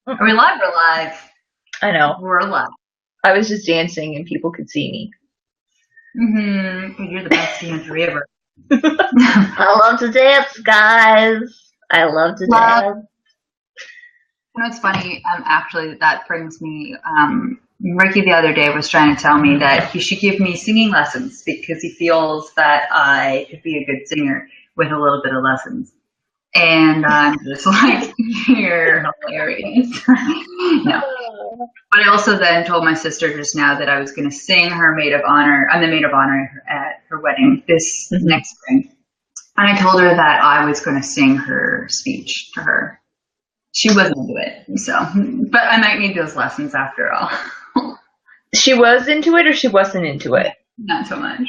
Are we live? We're live. I know. We're live. I was just dancing and people could see me. You're the best dancer ever. I love to dance, guys. I love to Love. dance. You know, it's funny. Actually, that brings me. Ricky the other day was trying to tell me that he should give me singing lessons because he feels that I could be a good singer with a little bit of lessons. And I'm just like, you're hilarious. No. But I also then told my sister just now that I was going to sing her maid of honor. I'm the maid of honor at her wedding this next spring. And I told her that I was going to sing her speech to her. She wasn't into it. So, but I might need those lessons after all. She was into it or she wasn't into it? Not so much.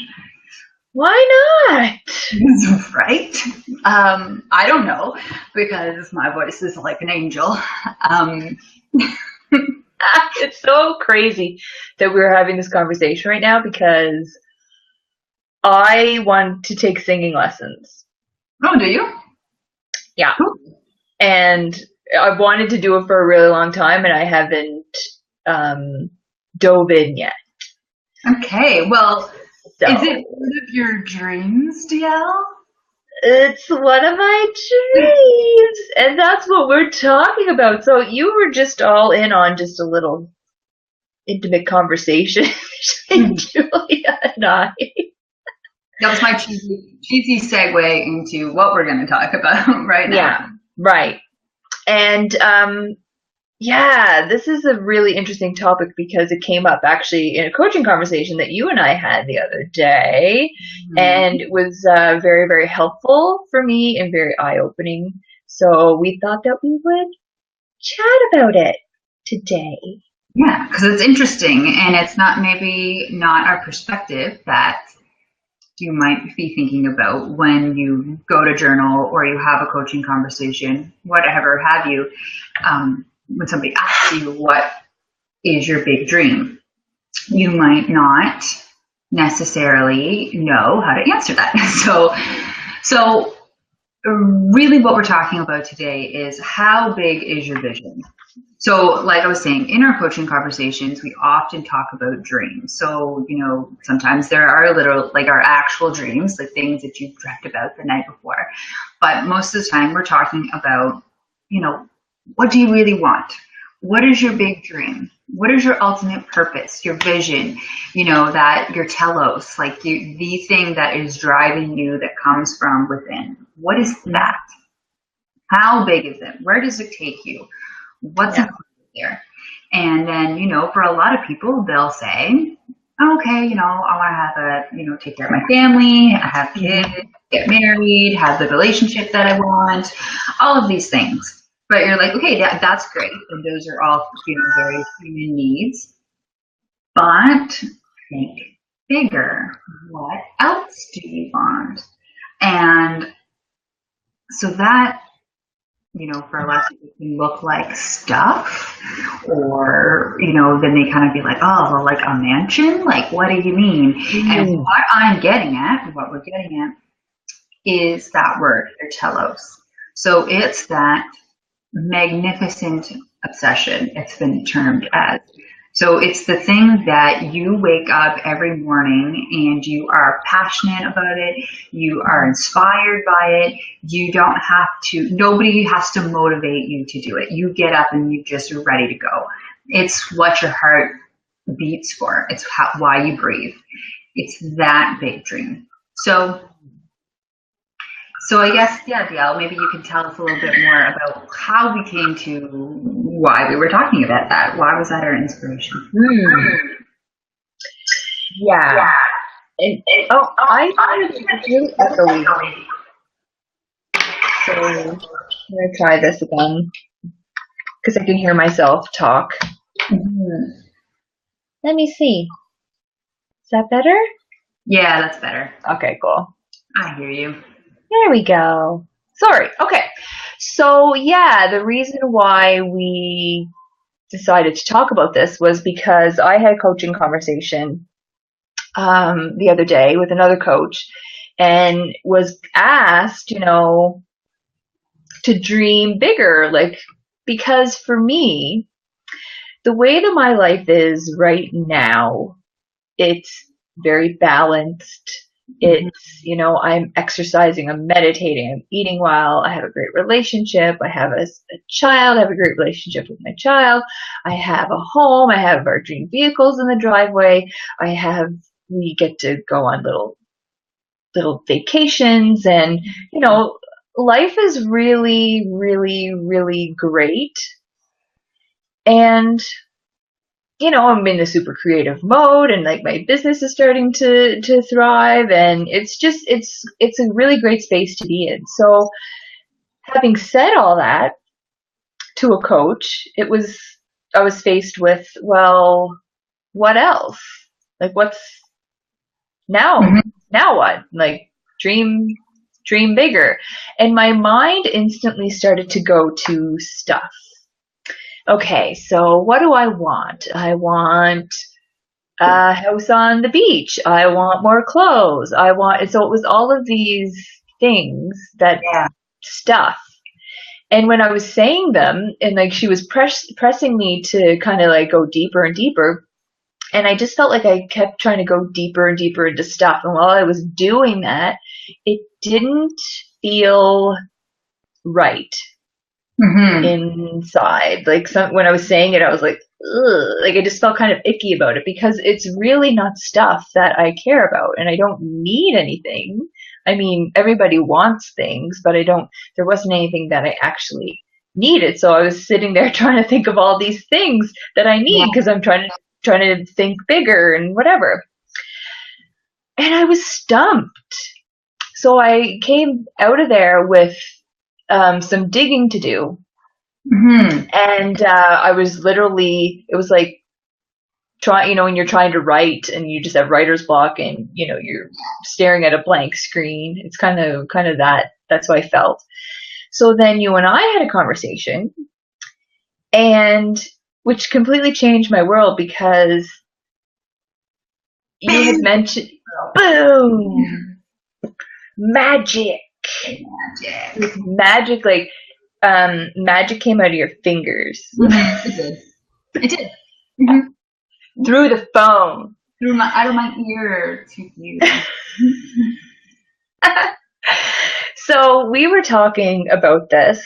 Why not? Right? I don't know because my voice is like an angel. It's so crazy that we're having this conversation right now because I want to take singing lessons. Oh, do you? Yeah. Cool. And I've wanted to do it for a really long time and I haven't dove in yet. Okay. Well, So, is it one of your dreams, Deelle? it's one of my dreams, and that's what we're talking about. So you were just all in on just a little intimate conversation between Julia and I. That was my cheesy segue into what we're going to talk about right now. Yeah, right. And yeah, this is a really interesting topic because it came up actually in a coaching conversation that you and I had the other day, and it was very, very helpful for me and very eye-opening. So we thought that we would chat about it today. Yeah, because it's interesting and it's not maybe not our perspective that you might be thinking about when you go to journal or you have a coaching conversation, whatever have you. When somebody asks you what is your big dream, you might not necessarily know how to answer that. So really what we're talking about today is how big is your vision? So like I was saying, in our coaching conversations, we often talk about dreams. So, you know, sometimes there are little, like our actual dreams, like things that you've dreamt about the night before. But most of the time we're talking about, you know, what do you really want? What is your big dream? What is your ultimate purpose, your vision, you know, that your telos, like the thing that is driving you that comes from within? What is that? How big is it? Where does it take you? What's included there? And then, you know, for a lot of people, they'll say, okay, you know, I want to have take care of my family, have kids, get married, have the relationship that I want, all of these things. But you're like, okay, that's great. And those are all, you know, very human needs. But think bigger. What else do you want? And so that, you know, for a lot of people can look like stuff, or, you know, then they kind of be like, oh, well, like a mansion? Like, what do you mean? And what we're getting at is that word, telos. So it's that magnificent obsession, it's been termed as. So it's the thing that you wake up every morning and you are passionate about it, you are inspired by it, you don't have to, nobody has to motivate you to do it. You get up and you just are ready to go. It's what your heart beats for. It's why you breathe. It's that big dream. So I guess, yeah, Deelle, maybe you can tell us a little bit more about how we came to why we were talking about that. Why was that our inspiration? Yeah. I thought it was really echoey. So I'm going to try this again because I can hear myself talk. Let me see. Is that better? Yeah, that's better. Okay, cool. I hear you. There we go. Sorry. Okay. So yeah, the reason why we decided to talk about this was because I had a coaching conversation the other day with another coach and was asked, you know, to dream bigger, like because for me, the way that my life is right now, it's very balanced. It's, I'm exercising, I'm meditating, I'm eating well, I have a great relationship, I have a child, I have a great relationship with my child, I have a home, I have our dream vehicles in the driveway, we get to go on little vacations, and, life is really, really, really great. And I'm in the super creative mode, and like my business is starting to thrive, and it's a really great space to be in. So having said all that to a coach, I was faced with, well, what else? Like what's now? Now what? Like dream bigger. And my mind instantly started to go to stuff. Okay, so what do I want? I want a house on the beach. I want more clothes. So it was all of these things stuff. And when I was saying them, and like she was pressing me to kind of like go deeper and deeper, and I just felt like I kept trying to go deeper and deeper into stuff. And while I was doing that, it didn't feel right. Inside. Like when I was saying it, I was like, ugh. Like I just felt kind of icky about it, because it's really not stuff that I care about, and I don't need anything. I mean, everybody wants things, but there wasn't anything that I actually needed. So I was sitting there trying to think of all these things that I need, because I'm trying to think bigger and whatever. And I was stumped. So I came out of there with some digging to do. And I was literally, it was like when you're trying to write and you just have writer's block, and you're staring at a blank screen. It's kind of that's how I felt. So then you and I had a conversation, and which completely changed my world, because you had mentioned boom, magic, like magic came out of your fingers. It did. Through the phone. Out of my ear to you. So we were talking about this.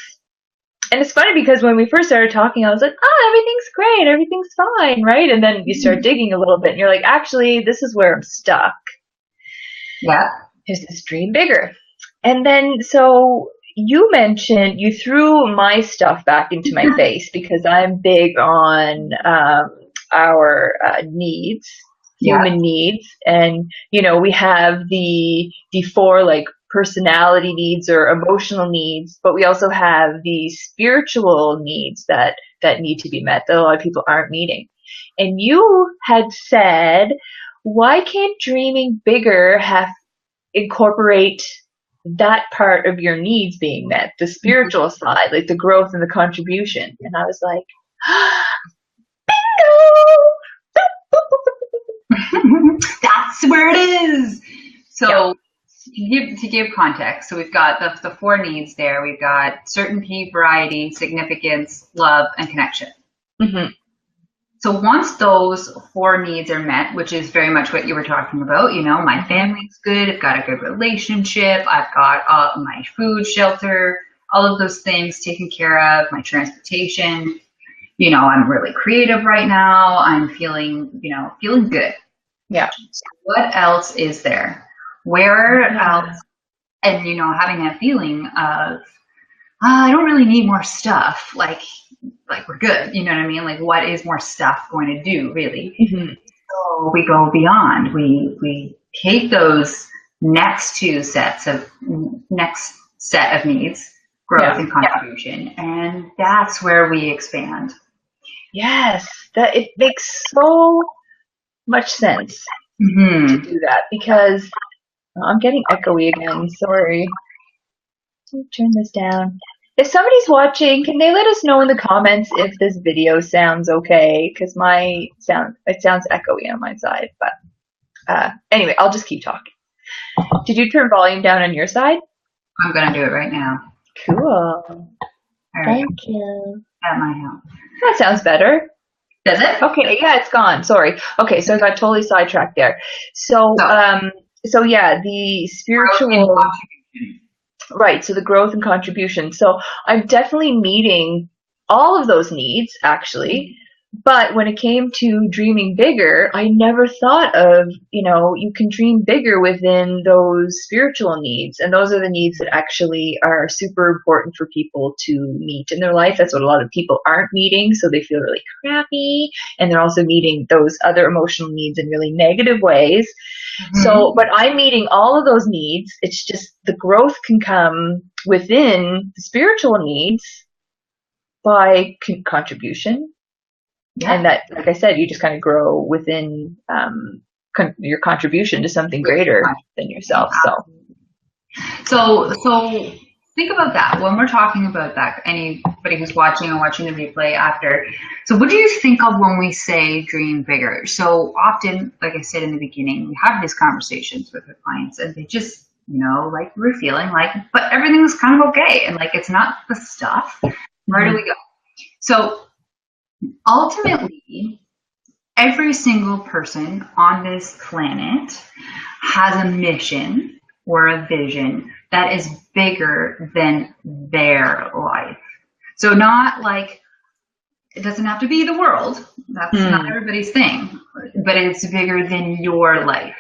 And it's funny, because when we first started talking, I was like, everything's great, everything's fine, right? And then you start digging a little bit, and you're like, actually, this is where I'm stuck. Yeah. Is this dream bigger? And then, so you mentioned, you threw my stuff back into my face, because I'm big on our needs, human needs. And, we have the 4 like personality needs or emotional needs, but we also have the spiritual needs that need to be met, that a lot of people aren't meeting. And you had said, why can't dreaming bigger incorporate that part of your needs being met, the spiritual side, like the growth and the contribution? And I was like, bingo! That's where it is. So to give context, so we've got the 4 needs there. We've got certainty, variety, significance, love, and connection. So once those 4 needs are met, which is very much what you were talking about, my family's good, I've got a good relationship, I've got my food, shelter, all of those things taken care of, my transportation, I'm really creative right now, I'm feeling good. Yeah. So what else is there? Where else? And, having that feeling of, I don't really need more stuff. Like we're good. You know what I mean? Like, what is more stuff going to do, really? So we go beyond. We take those next set of needs, growth and contribution, and that's where we expand. Yes, that it makes so much sense to do that, because I'm getting echoey again. Sorry. Let me turn this down. If somebody's watching, can they let us know in the comments if this video sounds okay? Because it sounds echoey on my side. But anyway, I'll just keep talking. Did you turn volume down on your side? I'm going to do it right now. Cool. All right, Thank you. at my house. That sounds better. Does it? Okay, yeah, it's gone. Sorry. Okay, so I got totally sidetracked there. So, So, so yeah, the growth and spiritual, contribution. right, so the growth and contribution. So I'm definitely meeting all of those needs, actually. But when it came to dreaming bigger, I never thought of, you can dream bigger within those spiritual needs. And those are the needs that actually are super important for people to meet in their life. That's what a lot of people aren't meeting. So they feel really crappy. And they're also meeting those other emotional needs in really negative ways. So, Mm-hmm. but I'm meeting all of those needs. It's just the growth can come within the spiritual needs by contribution. Yeah. And that, like I said, you just kind of grow within your contribution to something greater than yourself. So, So think about that when we're talking about that. Anybody who's watching or watching the replay after. So what do you think of when we say dream bigger? So often, like I said in the beginning, we have these conversations with our clients, and they just, like we're feeling like, but everything's kind of okay, and like it's not the stuff. Where do we go? So ultimately, every single person on this planet has a mission or a vision that is bigger than their life. So not like it doesn't have to be the world. That's not everybody's thing, but it's bigger than your life.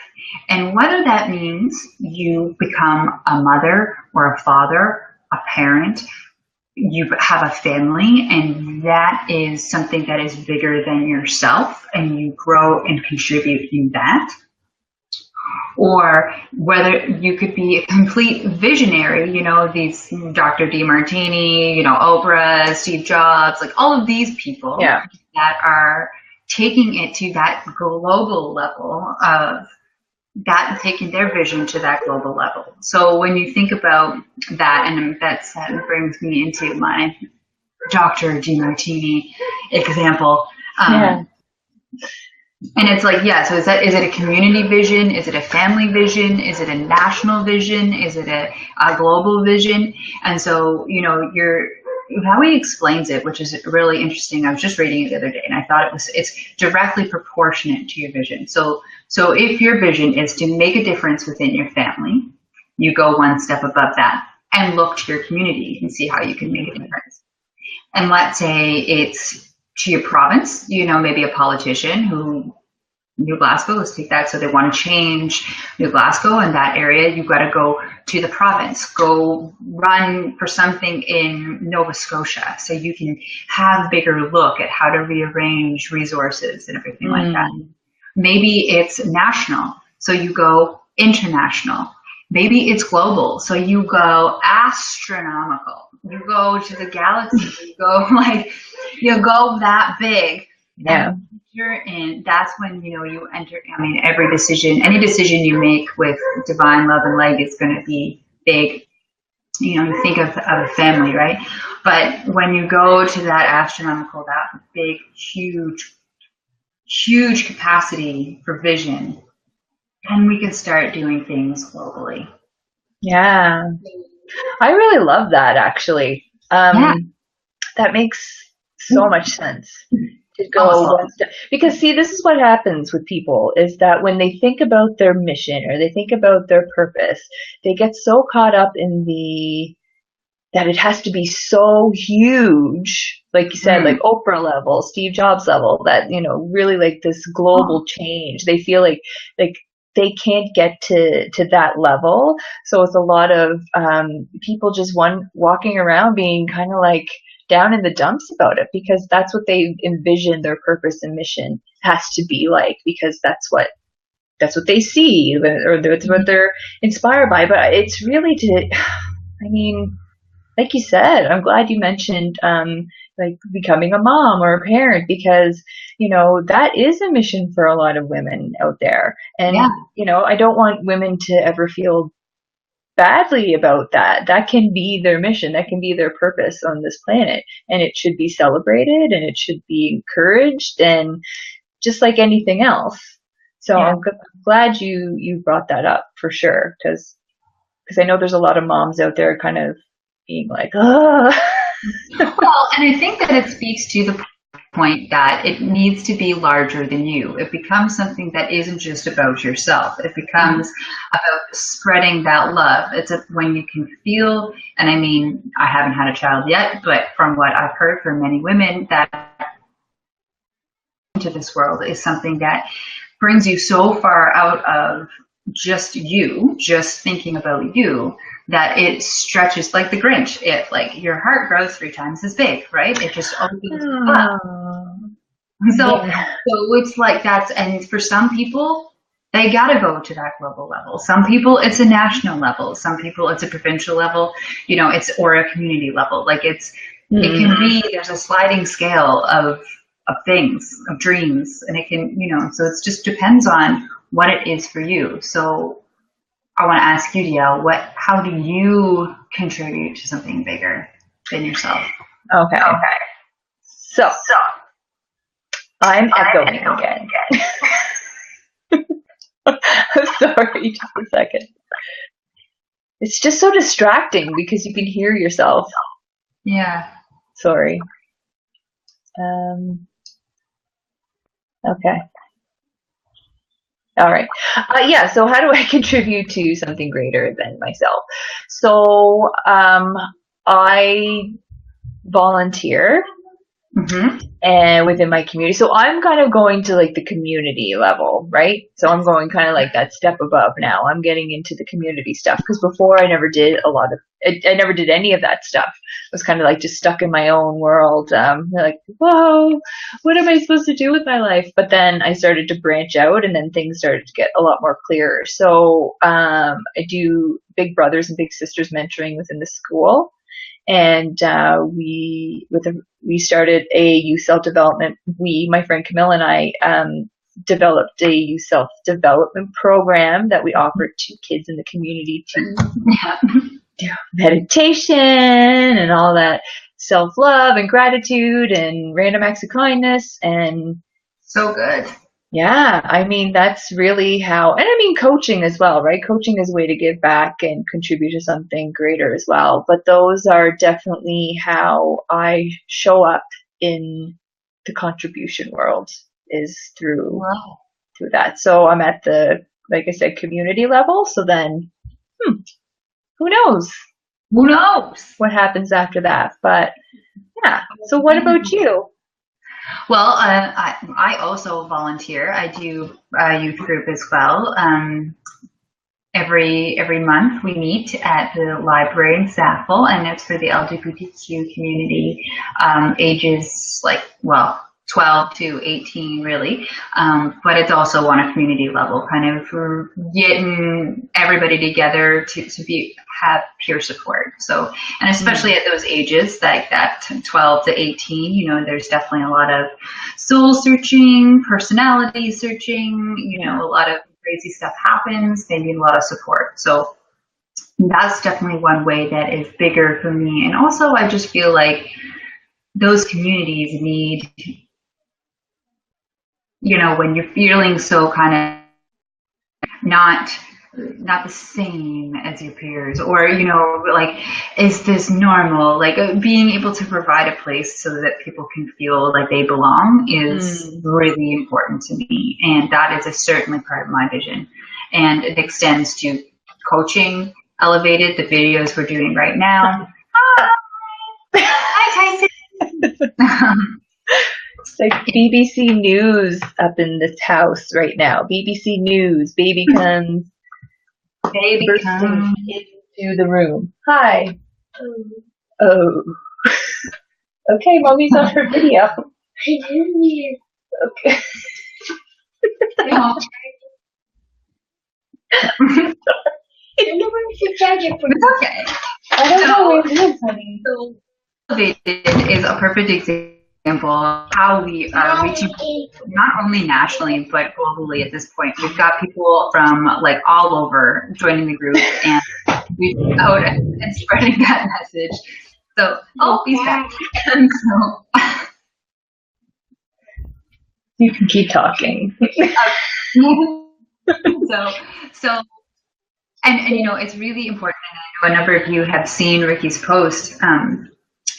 And whether that means you become a mother or a father, a parent, you have a family, and that is something that is bigger than yourself, and you grow and contribute in that. Or whether you could be a complete visionary, these Dr. DeMartini, Oprah, Steve Jobs, like all of these people that are taking it to that global level of that, taking their vision to that global level. So when you think about that, and that brings me into my Dr. DeMartini example. And it's like, so is it a community vision? Is it a family vision? Is it a national vision? Is it a global vision? And so, how he explains it, which is really interesting. I was just reading it the other day, and I thought it's directly proportionate to your vision. So if your vision is to make a difference within your family, you go one step above that and look to your community and see how you can make a difference. And let's say it's to your province, maybe a politician who, New Glasgow, let's take that. So they want to change New Glasgow in that area. You've got to go to the province, go run for something in Nova Scotia so you can have a bigger look at how to rearrange resources and everything like that. Maybe it's national, so you go international. Maybe it's global, so you go astronomical. You go to the galaxy. You go that big. Yeah. And that's when, you enter, any decision you make with divine love and light is going to be big. You think of a family, right? But when you go to that astronomical, that big, huge capacity for vision, then we can start doing things globally. Yeah. I really love that, actually. That makes so much sense. To go one step, because see, this is what happens with people is that when they think about their mission or they think about their purpose, they get so caught up in that it has to be so huge, like you said, like Oprah level, Steve Jobs level, that, really like this global change. They feel like they can't get to that level. So it's a lot of people just walking around being kind of like down in the dumps about it, because that's what they envision their purpose and mission has to be like, because that's what they see, or that's what they're inspired by. But it's really like you said, I'm glad you mentioned like becoming a mom or a parent, because that is a mission for a lot of women out there. And I don't want women to ever feel badly about that. That can be their mission. That can be their purpose on this planet. And it should be celebrated and it should be encouraged, and just like anything else. So I'm glad you brought that up, for sure. Because I know there's a lot of moms out there kind of being like, oh, Well, and I think that it speaks to the point that it needs to be larger than you. It becomes something that isn't just about yourself. It becomes about spreading that love. When you can feel, and I mean, I haven't had a child yet, but from what I've heard from many women, that into this world is something that brings you so far out of just you, just thinking about you, that it stretches like the Grinch. It like your heart grows 3 times as big, right? It just opens up. So, Yeah. so it's like that's, and for some people, they gotta go to that global level. Some people, it's a national level. Some people, it's a provincial level. Or a community level. Like it can be. There's a sliding scale of things, of dreams, and it can, So it just depends on what it is for you. So I want to ask you, Deelle, how do you contribute to something bigger than yourself? Okay. So I'm echoing again. I'm sorry, just a second. It's just so distracting because you can hear yourself. Yeah. Sorry. Okay. All right. So how do I contribute to something greater than myself? So I volunteer and within my community. So I'm kind of going to like the community level, right? So I'm going kind of like that step above now. I'm getting into the community stuff because before I never did I never did any of that stuff. I was kind of like just stuck in my own world. Like, whoa, what am I supposed to do with my life? But then I started to branch out and then things started to get a lot more clearer. So I do big brothers and big sisters mentoring within the school. And we started a youth self-development. My friend Camille and I developed a youth self-development program that we offered to kids in the community to do meditation and all that self-love and gratitude and random acts of kindness. And so good. Yeah, I mean, that's really how, and I mean, coaching as well, right? Coaching is a way to give back and contribute to something greater as well. But those are definitely how I show up in the contribution world, is through that. So I'm at the, like I said, community level. So then, who knows? Who knows what happens after that? But yeah. So what about you? Well, I also volunteer. I do a youth group as well. Every month we meet at the library in Sappho, and it's for the LGBTQ community, ages 12 to 18 really. But it's also on a community level, kind of for getting everybody together to have peer support. So, and especially at those ages, like that 12 to 18, there's definitely a lot of soul searching, personality searching, a lot of crazy stuff happens. They need a lot of support. So that's definitely one way that is bigger for me. And also I just feel like those communities need, when you're feeling so kind of not the same as your peers, or like, is this normal? Like being able to provide a place so that people can feel like they belong is really important to me, and that is certainly part of my vision. And it extends to coaching Elevated, the videos we're doing right now. Hi Tyson. It's like BBC News up in this house right now. BBC News, baby comes bursting into the room. Hi. Oh. Okay, mommy's on her video. Okay. It's okay. I don't know where it is, honey. So, Elevated is a perfect example of how we are reaching not only nationally but globally at this point. We've got people from like all over joining the group, and we're out and spreading that message. So, he's back. And so, you can keep talking. So, and it's really important. And I know a number of you have seen Ricky's post.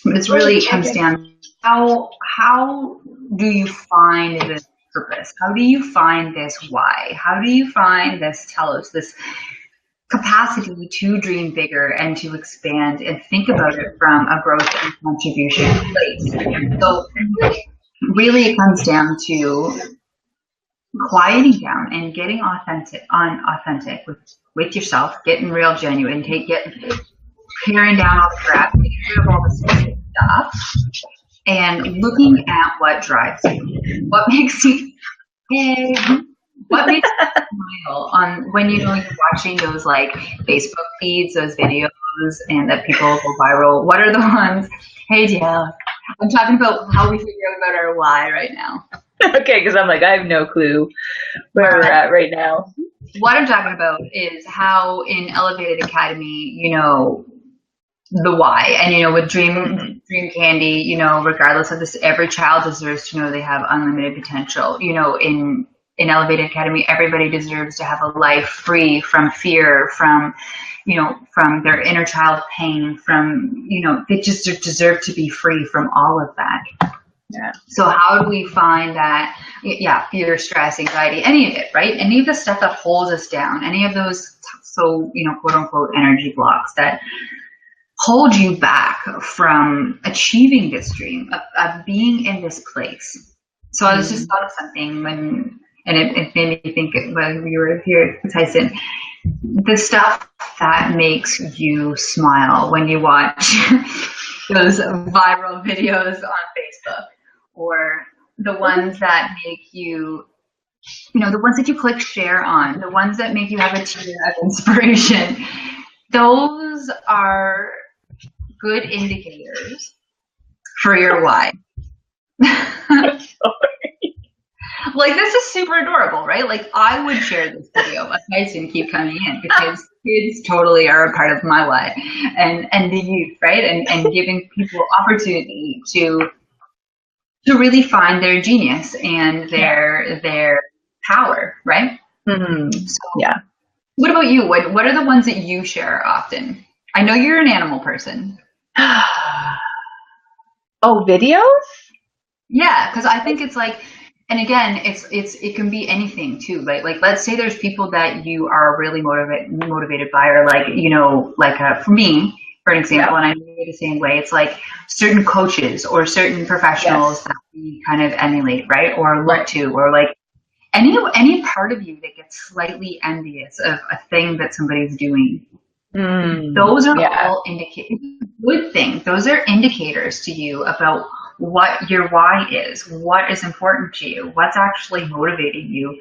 It's really comes down to how do you find this purpose? How do you find this why? How do you find this telos, this capacity to dream bigger and to expand and think about it from a growth and contribution place? So really it comes down to quieting down and getting authentic with yourself, getting real genuine, tearing down all the crap, getting rid of all the stuff, and looking at what drives you. What makes you smile on when you're watching those like Facebook feeds, those videos, and that people go viral? What are the ones? Hey, Deelle, I'm talking about how we figure out about our why right now. Okay, because I'm like, I have no clue where we're at right now. What I'm talking about is how in Elevated Academy, the why, and with Dream Candy, regardless of this, every child deserves to know they have unlimited potential. In Elevated Academy, everybody deserves to have a life free from fear, from their inner child pain, from they just deserve to be free from all of that. Yeah. So how do we find that? Yeah, fear, stress, anxiety, any of it, right? Any of the stuff that holds us down, any of those, quote unquote, energy blocks that hold you back from achieving this dream, of being in this place. So I was just thought of something and it made me think when we were here, Tyson, the stuff that makes you smile when you watch those viral videos on Facebook, or the ones that make you, the ones that you click share on, the ones that make you have a tear of inspiration. Those are good indicators for your why. I'm sorry. Like, this is super adorable, right? Like, I would share this video of Tyson keep coming in, because kids totally are a part of my why, and the youth, right? And giving people opportunity to really find their genius and their power, right? Mm-hmm. So, yeah. What about you? What are the ones that you share often? I know you're an animal person. Oh, videos? Yeah, because I think it's like, and again, it can be anything too, right? Like, let's say there's people that you are really motivated by, or for me, for example, and I know the same way. It's like certain coaches or certain professionals that we kind of emulate, right? Or look to, or like any part of you that gets slightly envious of a thing that somebody's doing. Those are all good things. Those are indicators to you about what your why is, what is important to you, what's actually motivating you,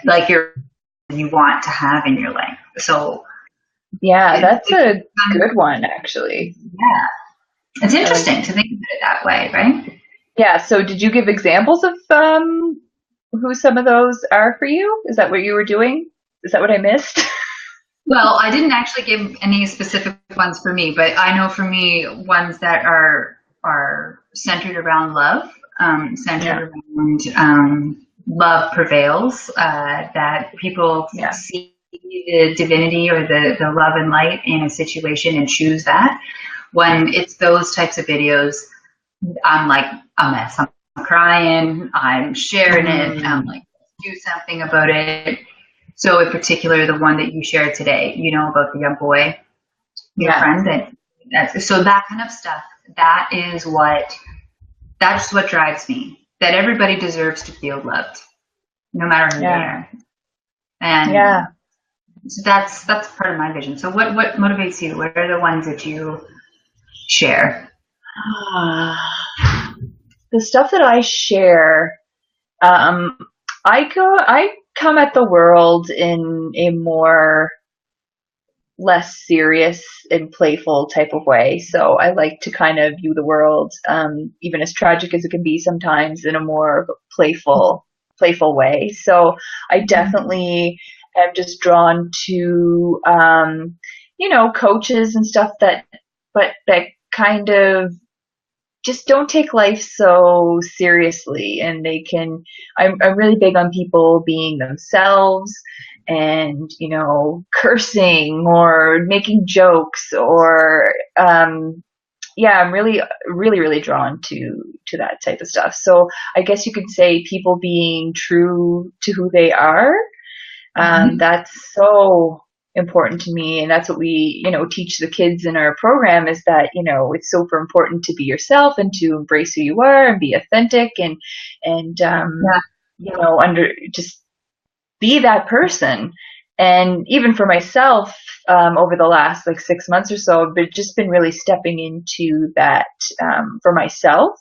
like you want to have in your life. So yeah, that's a good one, actually. Yeah, it's interesting to think of it that way, right? Yeah. So did you give examples of who some of those are for you? Is that what you were doing? Is that what I missed? Well, I didn't actually give any specific ones for me, but I know for me, ones that are centered around love, around love prevails, that people see the divinity or the love and light in a situation and choose that. When it's those types of videos, I'm like a mess. I'm crying, I'm sharing it, I'm like, do something about it. So in particular, the one that you shared today, about the young boy, your friend, so that kind of stuff, that's what drives me. That everybody deserves to feel loved, no matter who they are. And so that's part of my vision. So what motivates you? What are the ones that you share? The stuff that I share, I come at the world in a less serious and playful type of way. So I like to kind of view the world, even as tragic as it can be sometimes, in a more playful way. So I definitely am just drawn to, coaches and stuff that kind of just don't take life so seriously, and I'm really big on people being themselves and, cursing or making jokes or, I'm really, really, really drawn to that type of stuff. So I guess you could say people being true to who they are. Mhm. That's so important to me, and that's what we, teach the kids in our program, is that, it's super important to be yourself and to embrace who you are and be authentic, and Yeah. under just be that person. And even for myself, over the last like 6 months or so, I've just been really stepping into that, for myself.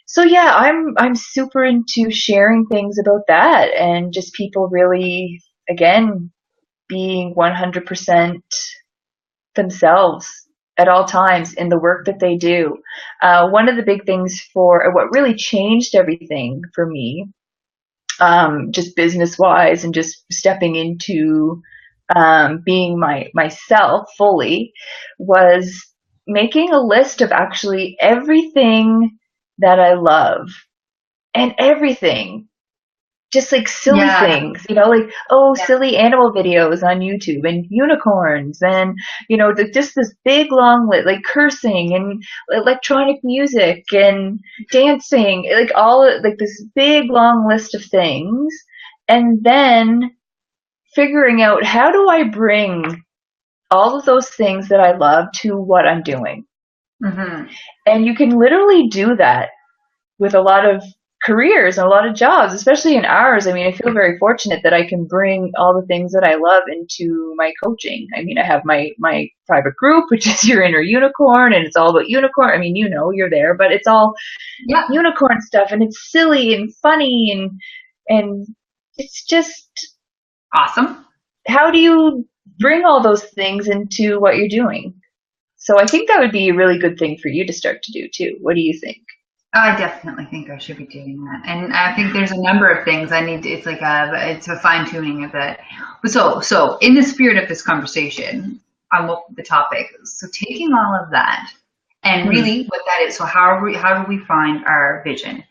So yeah, I'm super into sharing things about that, and just people really, again, being 100% themselves at all times in the work that they do. One of the big things for what really changed everything for me, just business wise and just stepping into, being myself fully, was making a list of actually everything that I love, and everything, just like silly Yeah. things, like, oh, Yeah. silly animal videos on YouTube and unicorns, and just this big long list, like cursing and electronic music and dancing, like all, like this big long list of things, and then figuring out, how do I bring all of those things that I love to what I'm doing? Hmm. And you can literally do that with a lot of careers and a lot of jobs, especially in ours. I mean, I feel very fortunate that I can bring all the things that I love into my coaching. I mean, I have my private group, which is your inner unicorn, and it's all about unicorn. I mean, you're there, but it's all Yeah. unicorn stuff, and it's silly and funny, and it's just, Awesome. how do you bring all those things into what you're doing? So I think that would be a really good thing for you to start to do too. What do you think? I definitely think I should be doing that, and I think there's a number of things I need. It's a fine tuning of that. So in the spirit of this conversation on the topic, so taking all of that and Hmm. really what that is. So how do we find our vision?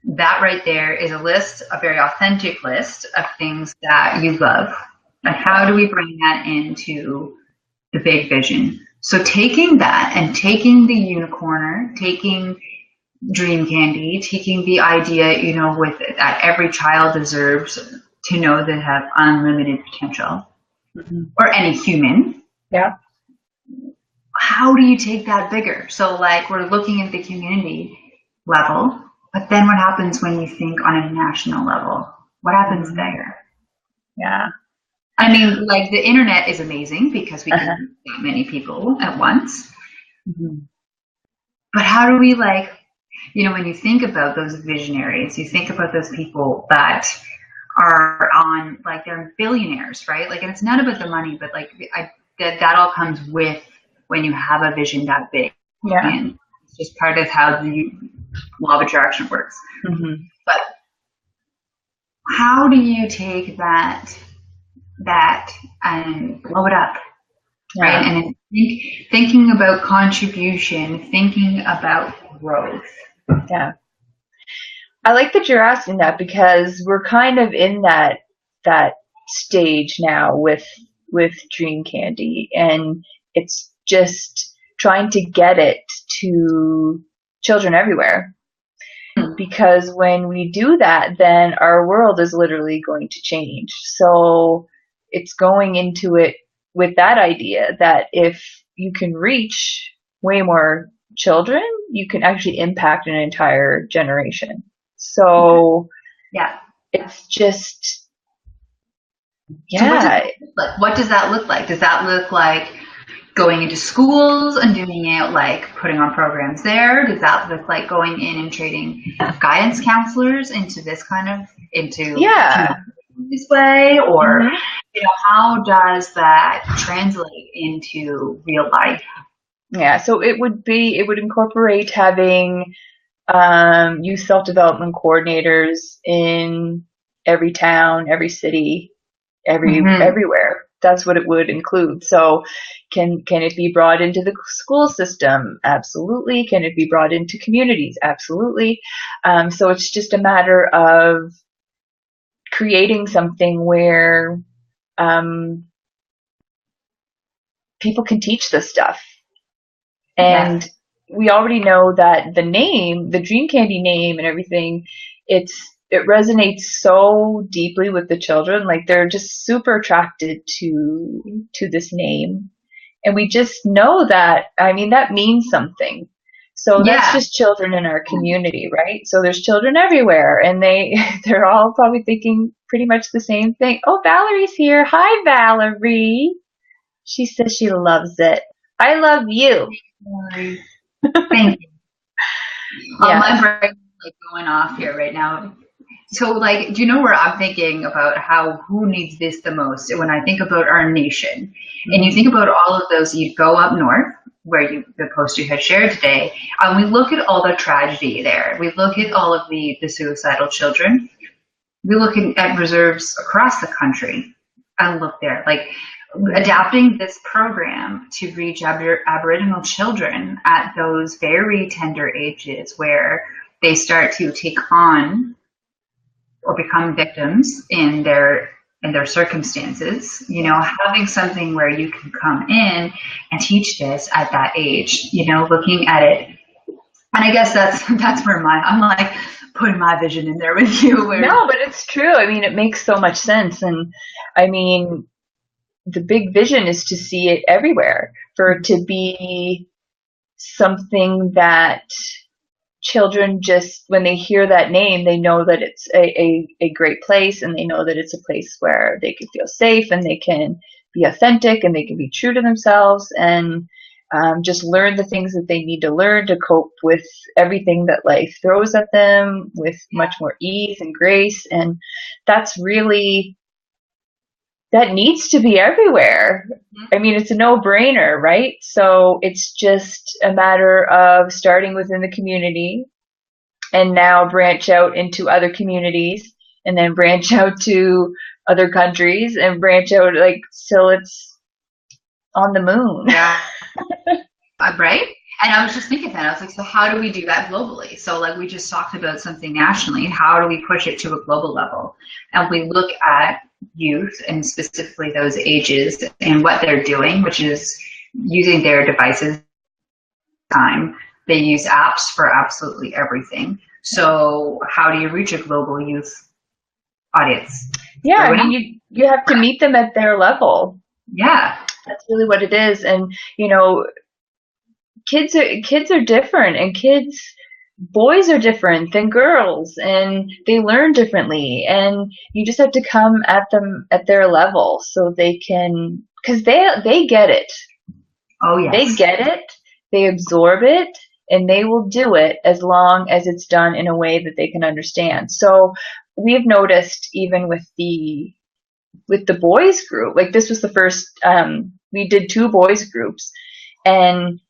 That right there is a list, a very authentic list of things that you love, and how do we bring that into the big vision? So taking that and taking the unicorner, taking dream candy, taking the idea, with it, that every child deserves to know they have unlimited potential, Hmm. or any human. Yeah. How do you take that bigger? So, like, we're looking at the community level, but then what happens when you think on a national level? What happens Hmm. there? Yeah. I mean, like, the internet is amazing because we can Uh-huh. reach that many people at once. Hmm. But how do we, like, when you think about those visionaries, you think about those people that are on, like, they're billionaires, right? Like, and it's not about the money, but like, that all comes with when you have a vision that big, Yeah. and it's just part of how the law of attraction works. Hmm. But how do you take that and blow it up, right? Yeah. And thinking about contribution, thinking about growth. Yeah. I like that you're asking that, because we're kind of in that stage now with Dream Candy, and it's just trying to get it to children everywhere. Because when we do that, then our world is literally going to change. So it's going into it with that idea that if you can reach way more children, you can actually impact an entire generation. So Yeah. it's just, So what does yeah, that look like? What does that look like? Does that look like going into schools and doing it, like putting on programs there? Does that look like going in and trading guidance counselors into this kind of into yeah. this way? Or Hmm. how does that translate into real life? Yeah. So it would incorporate having, youth self-development coordinators in every town, every city, Hmm. everywhere. That's what it would include. So can it be brought into the school system? Absolutely. Can it be brought into communities? Absolutely. So it's just a matter of creating something where, um, people can teach this stuff, And we already know that the name, the Dream Candy name and everything, it resonates so deeply with the children. Like they're just super attracted to this name. And we just know that, I mean, that means something. So that's just children in our community, right? So there's children everywhere, and they're all probably thinking pretty much the same thing. Oh, Valerie's here. Hi, Valerie. She says she loves it. I love you. Thank you. Yeah. My brain is like going off here right now. So, like, do you know where I'm thinking about who needs this the most? When I think about our nation, and you think about all of those, you go up north, where the post you had shared today, and we look at all the tragedy there. We look at all of the suicidal children. We look at reserves across the country, and look there, like adapting this program to reach Aboriginal children at those very tender ages where they start to take on or become victims in their circumstances, you know, having something where you can come in and teach this at that age, you know, looking at it. And I guess that's where I'm like putting my vision in there with you. No, but it's true. I mean, it makes so much sense. And I mean, the big vision is to see it everywhere, for it to be something that children just, when they hear that name, they know that it's a great place, and they know that it's a place where they can feel safe and they can be authentic and they can be true to themselves, and just learn the things that they need to learn to cope with everything that life throws at them with much more ease and grace. And that's really, that needs to be everywhere. I mean, it's a no-brainer, right? So it's just a matter of starting within the community, and now branch out into other communities, and then branch out to other countries, and branch out, like, till it's on the moon. Yeah. Right? And I was just thinking that. I was like, so how do we do that globally? So, like, we just talked about something nationally. How do we push it to a global level? And we look at youth, and specifically those ages, and what they're doing, which is using their devices time. They use apps for absolutely everything. So how do you reach a global youth audience? Yeah, I mean, you have to meet them at their level. Yeah. That's really what it is. And, you know, kids are different, and boys are different than girls, and they learn differently, and you just have to come at them at their level so they can, because they get it. Oh, yes. They get it, they absorb it, and they will do it as long as it's done in a way that they can understand. So we've noticed, even with the boys group, like this was the first, we did 2 boys groups, and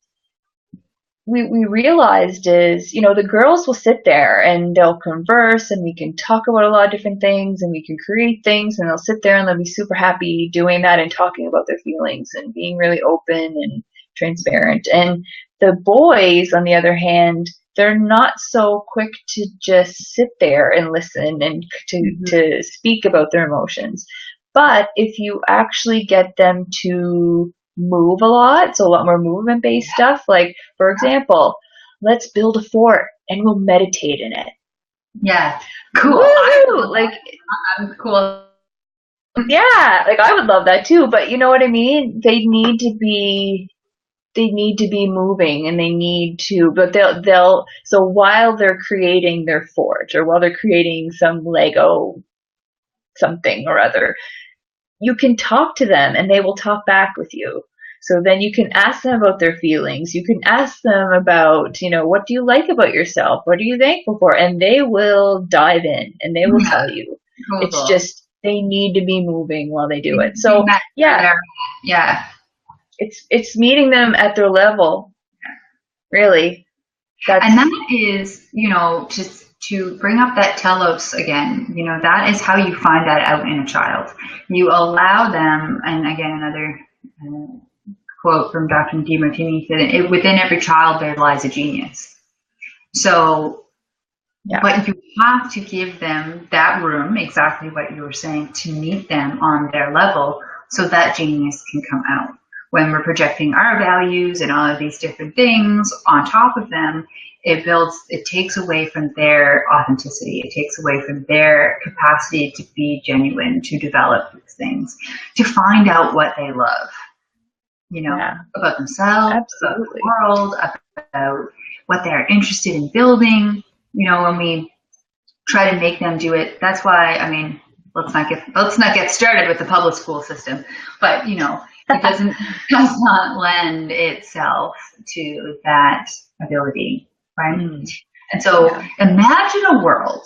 we realized is, you know, the girls will sit there and they'll converse, and we can talk about a lot of different things, and we can create things, and they'll sit there and they'll be super happy doing that and talking about their feelings and being really open and transparent. And the boys, on the other hand, they're not so quick to just sit there and listen and to speak about their emotions. But if you actually get them to move a lot, so a lot more movement-based stuff, like, for example, let's build a fort and we'll meditate in it. Yeah. Cool. Cool. Yeah, like I would love that too, but you know what I mean? They need to be moving, and they need to, but so while they're creating their fort, or while they're creating some Lego something or other, you can talk to them and they will talk back with you. So then you can ask them about their feelings. You can ask them about, you know, what do you like about yourself? What are you thankful for? And they will dive in and they will tell you. Cool. It's just, they need to be moving while they do it. So yeah. It's meeting them at their level. Really. And that is, you know, just to bring up that telos again, you know, that is how you find that out in a child. You allow them, and again, another quote from Dr. DeMartini said, within every child there lies a genius. So, but you have to give them that room, exactly what you were saying, to meet them on their level so that genius can come out. when we're projecting our values and all of these different things on top of them, it takes away from their authenticity. It takes away from their capacity to be genuine, to develop these things, to find out what they love, about themselves, about the Absolutely. world, about what they're interested in building. When we try to make them do it, that's why, let's not get started with the public school system, but it does not lend itself to that ability, right? And so imagine a world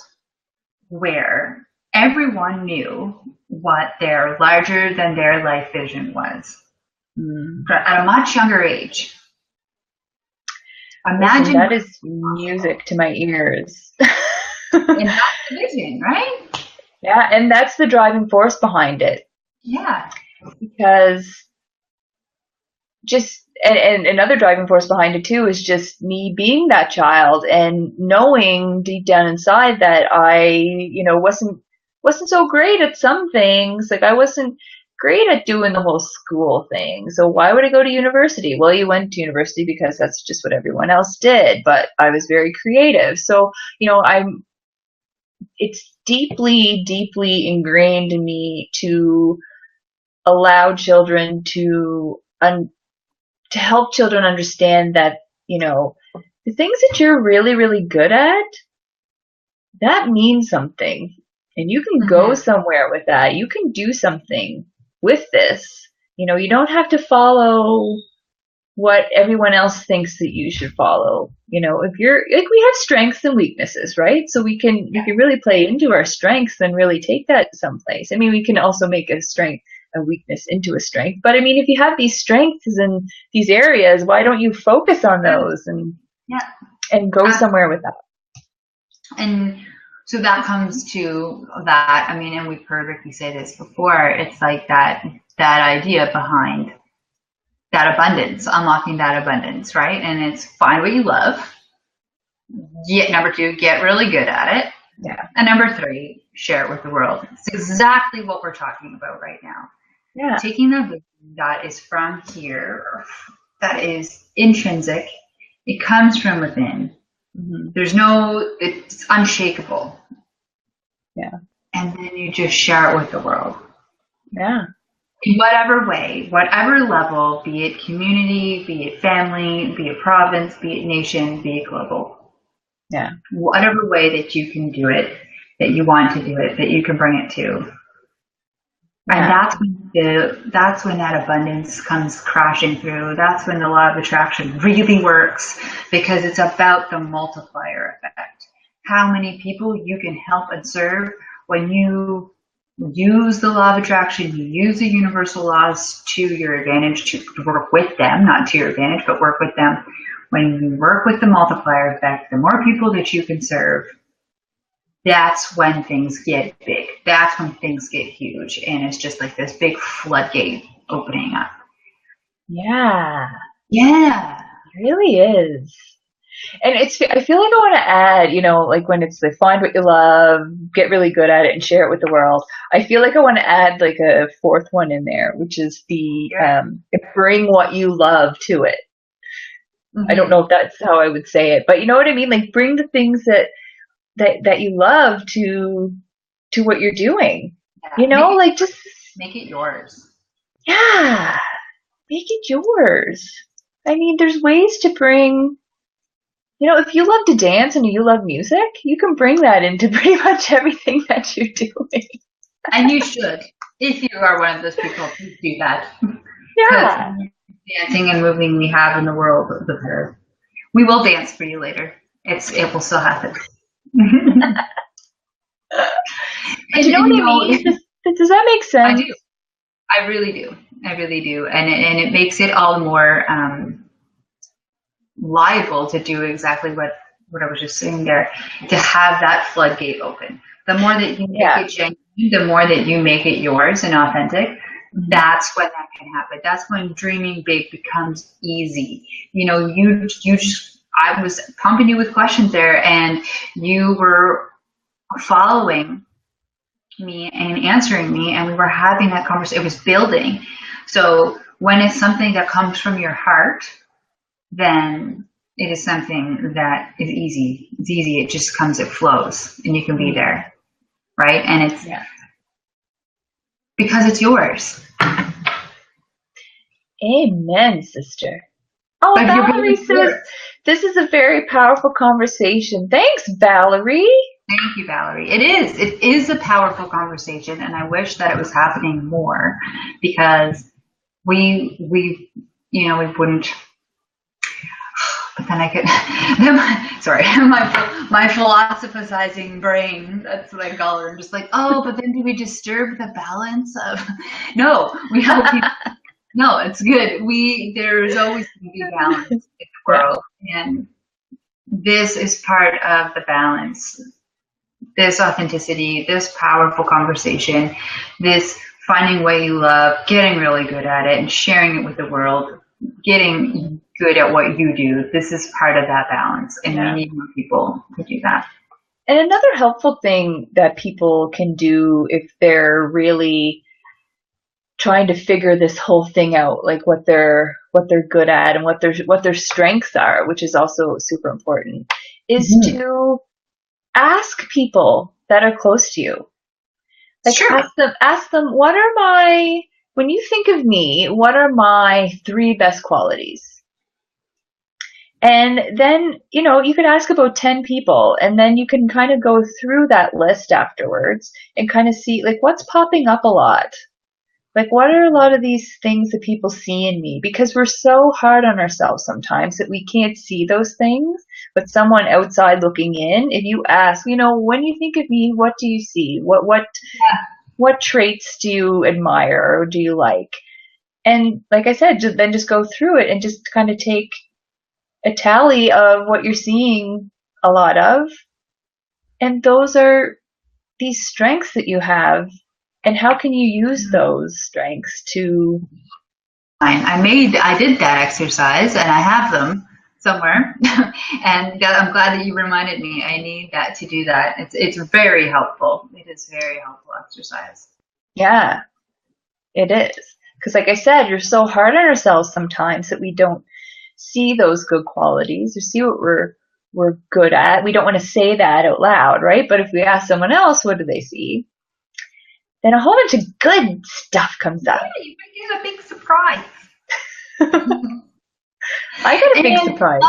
where everyone knew what their larger than their life vision was at a much younger age. Imagine that is music to my ears. And that's the vision, right? Yeah, and that's the driving force behind it. Yeah. Because and another driving force behind it too is just me being that child and knowing deep down inside that I, wasn't so great at some things. Like I wasn't great at doing the whole school thing. So why would I go to university? Well, you went to university because that's just what everyone else did, but I was very creative. So, it's deeply, deeply ingrained in me to allow children to help children understand that, the things that you're really, really good at, that means something. And you can go somewhere with that. You can do something with this. You don't have to follow what everyone else thinks that you should follow. If you're like, we have strengths and weaknesses, right? So we can really play into our strengths and really take that someplace. We can also make a weakness into a strength. But if you have these strengths in these areas, why don't you focus on those and go somewhere with that? And so that comes to that. And we've heard Ricky say this before. It's like that idea behind that abundance, unlocking that abundance, right? And it's find what you love. Number 2, get really good at it. Yeah. And number 3, share it with the world. It's exactly what we're talking about right now. Yeah. Taking the vision that is from here, that is intrinsic, it comes from within. It's unshakable. Yeah. And then you just share it with the world. Yeah. In whatever way, whatever level, be it community, be it family, be it province, be it nation, be it global. Yeah. Whatever way that you can do it, that you want to do it, that you can bring it to. And that's when that abundance comes crashing through. That's when the law of attraction really works, because it's about the multiplier effect. How many people you can help and serve when you use the law of attraction, you use the universal laws to your advantage, to work with them, not to your advantage, but work with them. When you work with the multiplier effect, the more people that you can serve, that's when things get big. That's when things get huge. And it's just like this big floodgate opening up. Yeah. Yeah. It really is. And I feel like I want to add, like when it's the find what you love, get really good at it and share it with the world. I feel like I want to add like a 4th one in there, which is the bring what you love to it. I don't know if that's how I would say it, but you know what I mean? Like bring the things that you love to what you're doing. Yeah. Just make it yours. Yeah. Make it yours. There's ways to bring, if you love to dance and you love music, you can bring that into pretty much everything that you're doing. And you should. If you are one of those people, please do that. Yeah. Dancing and moving we have in the world, the better. We will dance for you later. It will still happen. And you know what I mean? Does that make sense? I do. I really do. And it makes it all the more liable to do exactly what I was just saying there, to have that floodgate open. The more that you make it genuine, the more that you make it yours and authentic, that's when that can happen. That's when dreaming big becomes easy. I was pumping you with questions there, and you were following me and answering me, and we were having that conversation. It was building. So when it's something that comes from your heart, then it is something that is easy. It's easy. It just comes, it flows, and you can be there, right? And it's because it's yours. Amen, sister. Oh, But Valerie says, this is a very powerful conversation. Thanks, Valerie. Thank you, Valerie. It is a powerful conversation, and I wish that it was happening more, because we wouldn't. But then I could, sorry, my philosophizing brain, that's what I call her. I'm just like, oh, but then do we disturb the balance of, no, we help people. No, it's good. There's always going to be balance in the world. And this is part of the balance. This authenticity, this powerful conversation, this finding what you love, getting really good at it and sharing it with the world, getting good at what you do. This is part of that balance. And we need more people to do that. And another helpful thing that people can do if they're really trying to figure this whole thing out, like what they're good at and what their strengths are, which is also super important, is to ask people that are close to you. Like ask them, when you think of me, what are my 3 best qualities? And then, you can ask about 10 people, and then you can kind of go through that list afterwards and kind of see, like, what's popping up a lot? Like, what are a lot of these things that people see in me? Because we're so hard on ourselves sometimes that we can't see those things. But someone outside looking in, if you ask, when you think of me, what do you see? What traits do you admire or do you like? And like I said, just go through it and just kind of take a tally of what you're seeing a lot of. And those are these strengths that you have. And how can you use those strengths to? I did that exercise, and I have them somewhere. And I'm glad that you reminded me. I need that to do that. It's very helpful. It is very helpful exercise. Yeah, it is. Because like I said, you're so hard on ourselves sometimes that we don't see those good qualities or see what we're good at. We don't want to say that out loud, right? But if we ask someone else, what do they see? Then a whole bunch of good stuff comes up. Yeah, you might get a big surprise. I got a big surprise.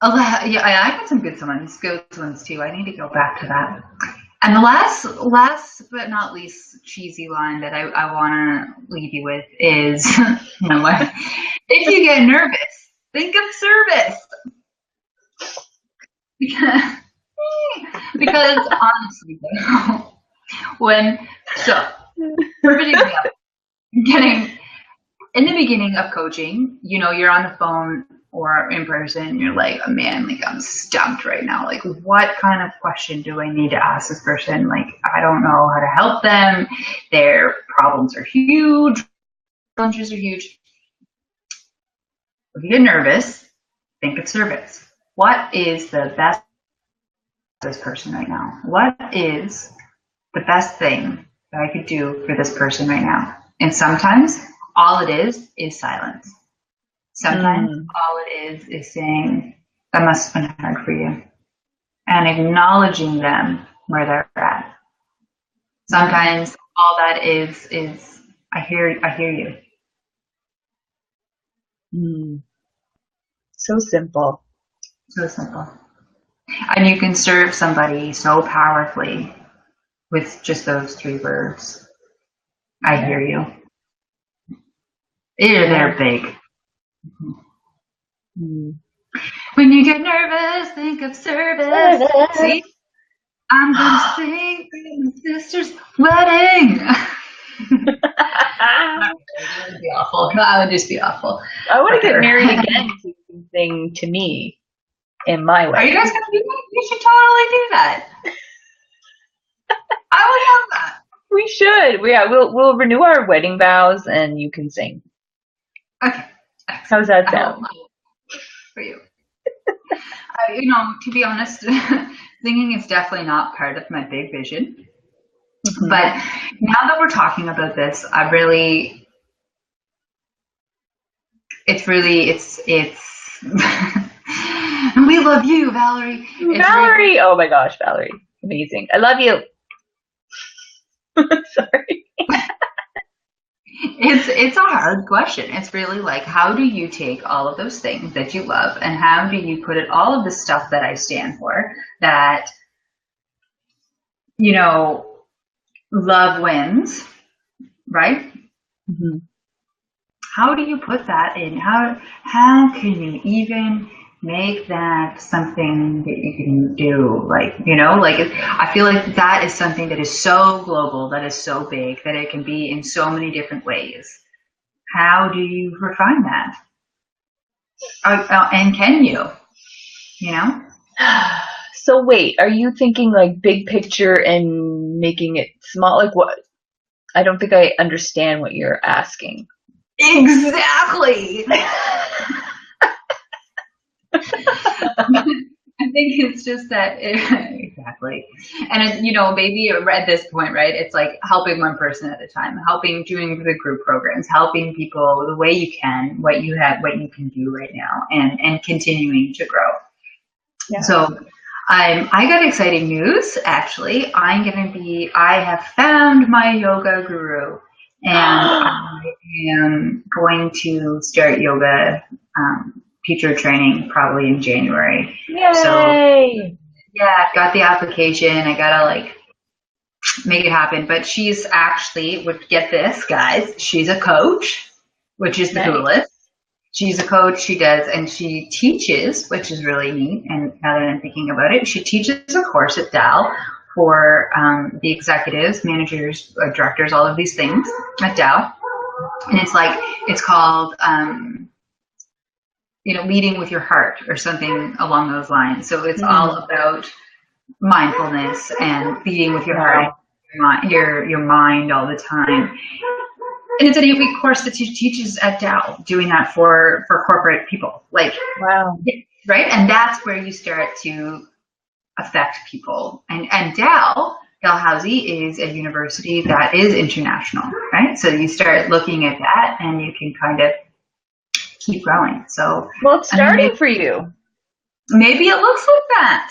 Yeah, I got some good ones too. I need to go back to that. And the last but not least cheesy line that I want to leave you with is, if you get nervous, think of service. Because honestly, perfect example, in the beginning of coaching, you're on the phone or in person, you're like, oh man, like I'm stumped right now. Like, what kind of question do I need to ask this person? Like, I don't know how to help them. Their problems are huge. Challenges are huge. If you get nervous, think of service. What is the best for this person right now? What is the best thing that I could do for this person right now? And sometimes all it is silence. Sometimes all it is saying, that must have been hard for you. And acknowledging them where they're at. Sometimes all that is I hear you. So simple. So simple. And you can serve somebody so powerfully with just those 3 words. I hear you. They're big. When you get nervous, think of service. See? I'm gonna sing for my sister's wedding. That would be awful. That would just be awful. I want to get married again so you can sing to me in my wedding. Are you guys gonna do that? You should totally do that. I would love that. We should. We'll renew our wedding vows and you can sing. Okay. How's that sound? For you. To be honest, singing is definitely not part of my big vision. But now that we're talking about this, we love you, Valerie. Valerie! Oh my gosh, Valerie. Amazing. I love you. Sorry. It's a hard question. It's really like, how do you take all of those things that you love and how do you put it, all of the stuff that I stand for, that, love wins, right? Mm-hmm. How do you put that in? How can you even make that something that you can do? I feel like that is something that is so global, that is so big, that it can be in so many different ways. How do you refine that? And can you? So wait, are you thinking like big picture and making it small? Like what? I don't think I understand what you're asking. Exactly. I think it's just that exactly, and maybe at this point, right? It's like helping one person at a time, doing the group programs, helping people the way you can, what you can do right now, and continuing to grow. Yeah. So, I got exciting news. Actually, I have found my yoga guru, and I am going to start yoga teacher training probably in January. Yay! So yeah, got the application. I gotta make it happen. But she's actually, get this, guys, she's a coach, which is the coolest. She's a coach. She does, and she teaches, which is really neat. And now that I'm thinking about it, she teaches a course at Deelle for the executives, managers, directors, all of these things at Deelle. And it's called leading with your heart or something along those lines. So it's all about mindfulness and leading with your heart, your mind all the time. And it's an 8-week course that she teaches at Deelle, doing that for corporate people. Wow. Right? And that's where you start to affect people. And Dalhousie is a university that is international, right? So you start looking at that and you can kind of keep growing. So, well, it's starting for you. Maybe it looks like that.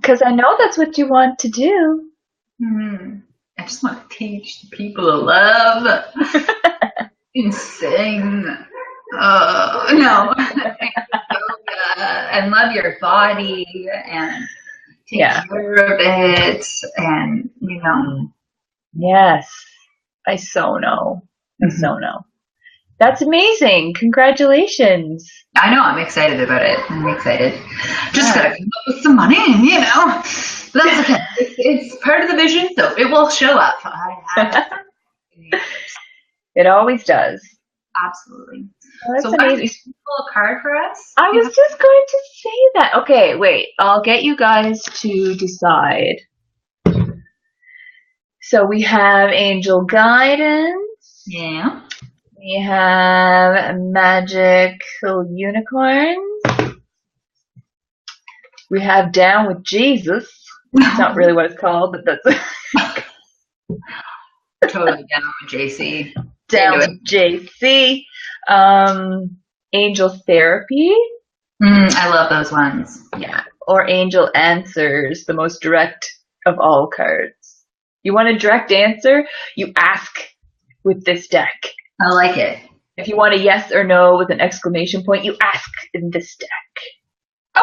Because I know that's what you want to do. Mm-hmm. I just want to teach the people to love and sing. No. And love your body and take care of it. And, Yes. I so know. So know. That's amazing. Congratulations. I know. I'm excited about it. I'm excited. Just gotta come up with some money, That's okay. It's part of the vision, so it will show up. It always does. Absolutely. Oh, that's so amazing. Pull a card for us? I was just going to say that. Okay, wait. I'll get you guys to decide. So we have angel guidance. Yeah. We have magical unicorns. We have down with Jesus. It's not really what it's called, but that's totally down with JC. Down with JC. Angel therapy. I love those ones. Yeah. Or angel answers, the most direct of all cards. You want a direct answer? You ask with this deck. I like it. If you want a yes or no with an exclamation point, you ask in this deck.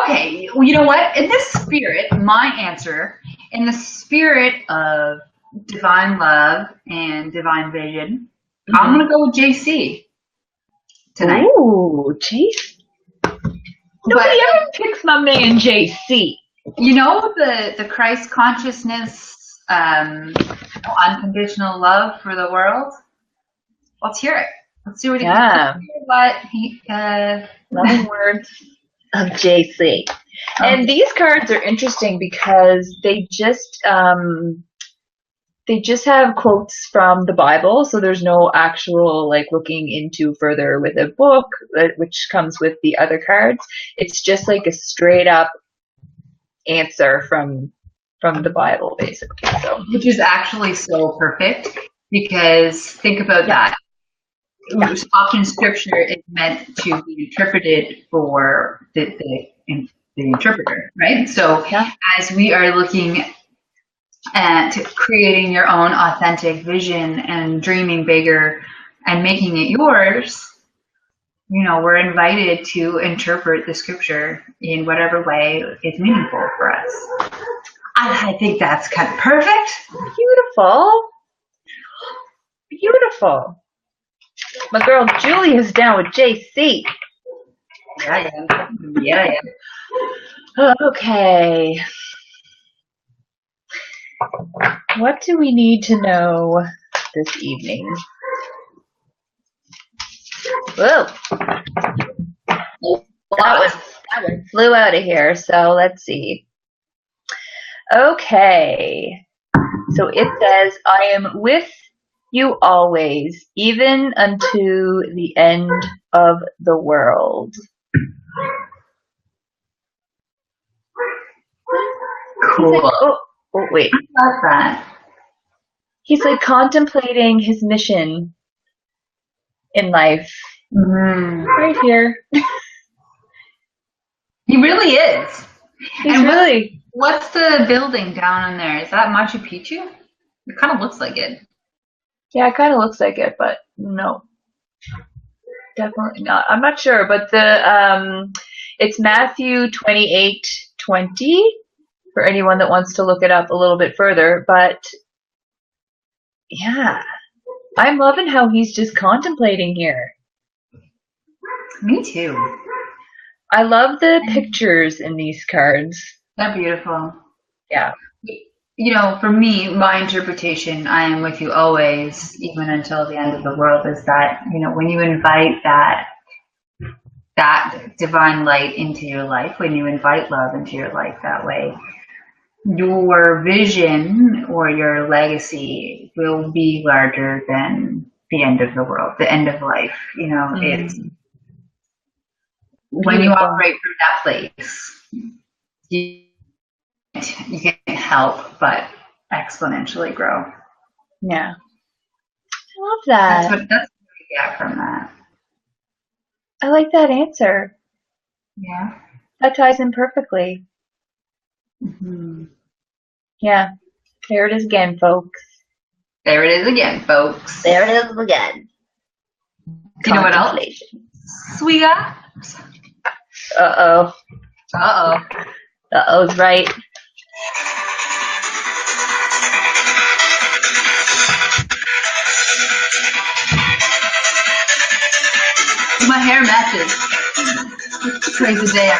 Okay, well, you know what? In this spirit, my answer, in the spirit of divine love and divine vision, I'm going to go with JC tonight. Ooh, JC. Nobody ever picks my man JC. The Christ consciousness, unconditional love for the world? Let's hear it. Let's see what he loving words of JC. And these cards are interesting because they just have quotes from the Bible, so there's no actual looking into further with a book, which comes with the other cards. It's just a straight up answer from the Bible, basically. So, which is actually so perfect because think about that. Yeah. often scripture is meant to be interpreted for the interpreter, right? So Yeah. as we are looking at creating your own authentic vision and dreaming bigger and making it yours, we're invited to interpret the scripture in whatever way is meaningful for us. I think that's kind of perfect. Beautiful. Beautiful. My girl Julia's down with JC. Yeah, I am. Yeah, I am. Okay. What do we need to know this evening? Whoa. That one flew out of here, so let's see. Okay. So it says, I am with you always, even unto the end of the world. Cool. He's like, oh, wait. I love that. He's like contemplating his mission in life. Right here. He really is. He's really. What's the building down in there? Is that Machu Picchu? It kind of looks like it. Yeah, it kind of looks like it, but no. Definitely not. I'm not sure, but it's Matthew 28:20 for anyone that wants to look it up a little bit further. But yeah, I'm loving how he's just contemplating here. Me too. I love the pictures in these cards. They're beautiful. Yeah. For me, my interpretation, I am with you always, even until the end of the world, is that, when you invite that divine light into your life, when you invite love into your life that way, your vision or your legacy will be larger than the end of the world, the end of life. It's when you operate from that place, you can't help but exponentially grow. Yeah. I love that. That's what we get from that. I like that answer. Yeah. That ties in perfectly. Mm-hmm. Yeah. There it is again, folks. There it is again, folks. There it is again. You know what else? We got? Uh-oh. Uh-oh. Uh-oh's right. My hair matches. Crazy day.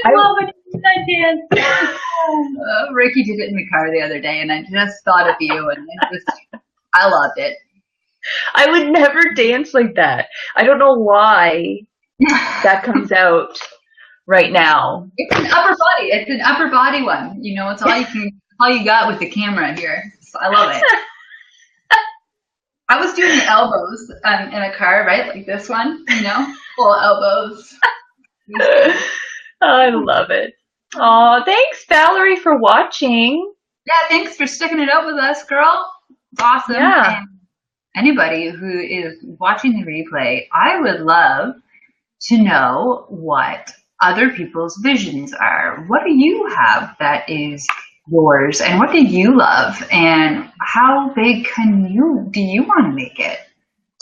I love it. I dance. Ricky did it in the car the other day, and I just thought of you, and I loved it. I would never dance like that. I don't know why that comes out right now. It's an upper body. It's an upper body one. It's all you got with the camera here. So I love it. I was doing the elbows in a car, right? Like this one, full elbows. I love it. Oh, thanks, Valerie, for watching. Yeah, thanks for sticking it up with us, girl. It's awesome. Yeah. And anybody who is watching the replay, I would love to know what other people's visions are. What do you have that is yours, and what do you love, and how big do you want to make it?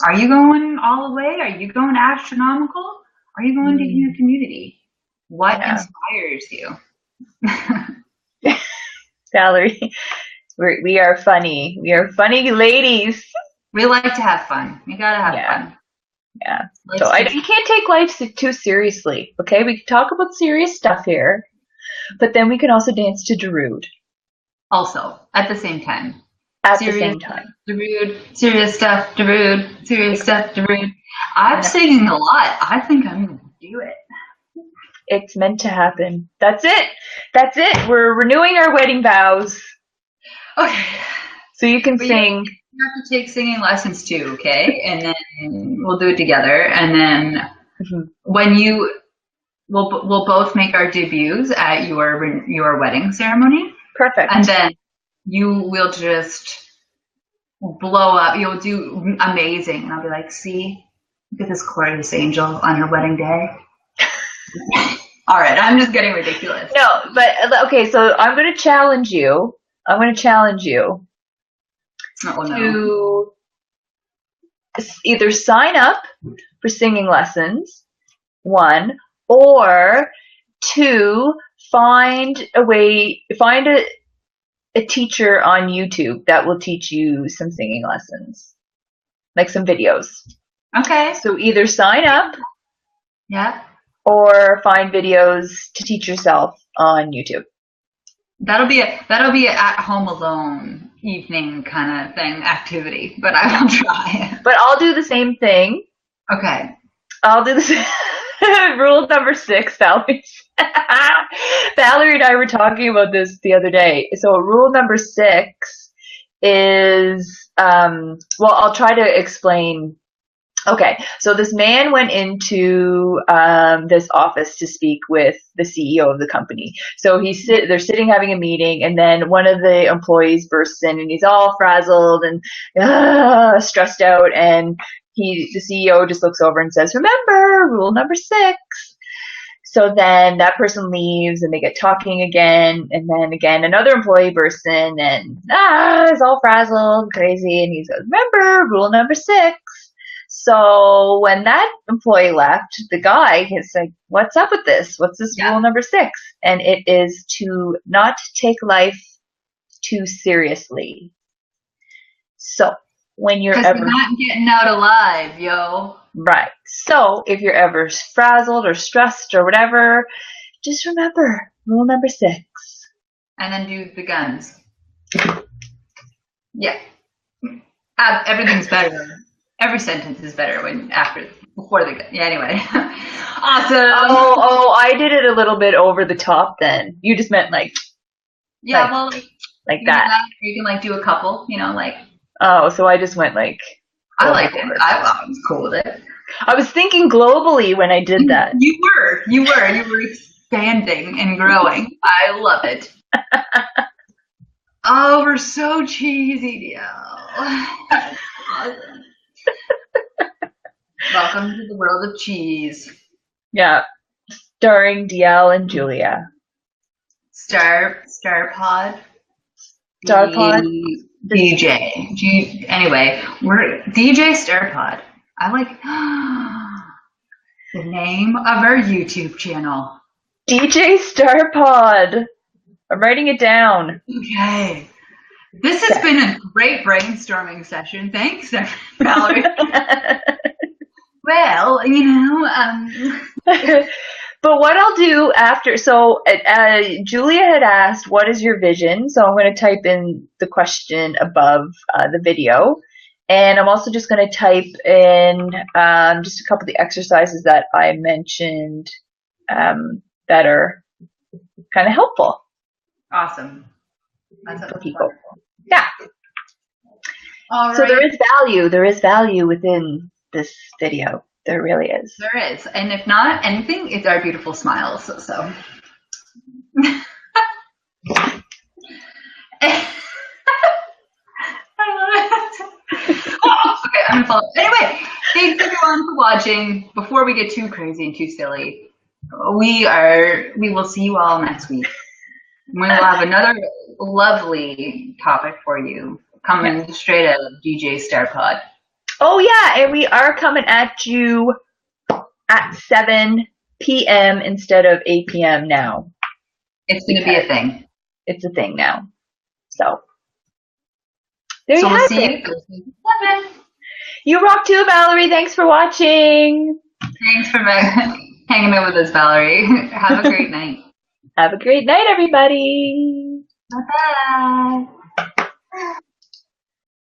Are you going all the way? Are you going astronomical? Are you going to your community? What inspires you? Valerie, we are funny. We are funny ladies. We like to have fun. We gotta have fun. Yeah. So you can't take life too seriously, okay? We can talk about serious stuff here, but then we can also dance to Darude. Also, at the same time. At the same time. Darude, serious stuff, Darude, serious stuff, Darude. I'm singing a lot. I think I'm going to do it. It's meant to happen. That's it. That's it. We're renewing our wedding vows. Okay. So you can sing. You have to take singing lessons too, okay? And then we'll do it together. And then when you we'll both make our debuts at your wedding ceremony, Perfect. and then you will just blow up. You'll do amazing, and I'll be like, see, look at this glorious angel on her wedding day. All right, I'm just getting ridiculous. No, but okay, so I'm going to challenge you. To either sign up for singing lessons, 1, or 2, find a teacher on YouTube that will teach you some singing lessons, like some videos. Okay. So either sign up, or find videos to teach yourself on YouTube. That'll be a at home alone evening kind of thing activity, but I will try. But I'll do the same thing. Okay. I'll do the same. Rule number 6, Valerie. Valerie and I were talking about this the other day. So rule number 6 is, well, I'll try to explain. Okay, so this man went into this office to speak with the CEO of the company. So they're sitting having a meeting, and then one of the employees bursts in, and he's all frazzled and stressed out, and the CEO just looks over and says, "Remember, rule number 6." So then that person leaves, and they get talking again, and then again another employee bursts in and is all frazzled, crazy, and he says, "Remember, rule number 6." So when that employee left, the guy is like, "What's up with this? What's this rule number 6?" And it is to not take life too seriously. So when you're ever not getting out alive, yo. Right. So if you're ever frazzled or stressed or whatever, just remember rule number 6. And then do the guns. Yeah. Everything's better. Every sentence is better before the gun. Yeah, anyway. Awesome. Oh, I did it a little bit over the top then. You just meant like like that. You can do a couple, Oh, so I just went like. I liked it. I was cool with it. I was thinking globally when I did that. You were expanding and growing. I love it. Oh, we're so cheesy, Deelle. Awesome. Welcome to the world of cheese. Yeah, starring Deelle and Julia. Starpod. DJ. Anyway, we're DJ Starpod. I like the name of our YouTube channel. DJ Starpod. I'm writing it down. Okay. This has been a great brainstorming session. Thanks, Valerie. Well, But what I'll do after, so Julia had asked, what is your vision? So I'm going to type in the question above the video. And I'm also just going to type in just a couple of the exercises that I mentioned that are kind of helpful. Awesome. For people. Yeah. All right. So there is value within this video. There really is. There is. And if not anything, it's our beautiful smiles. So. Okay, I'm gonna follow. Anyway, thanks everyone for watching. Before we get too crazy and too silly, we will see you all next week. We will have another lovely topic for you coming straight out of DJ Starpod. Oh yeah, and we are coming at you at 7 p.m. instead of 8 p.m. now. It's going to be a thing. It's a thing now. So there you have it. You rock too, Valerie. Thanks for watching. Thanks for hanging out with us, Valerie. Have a great night. Have a great night, everybody. Bye-bye.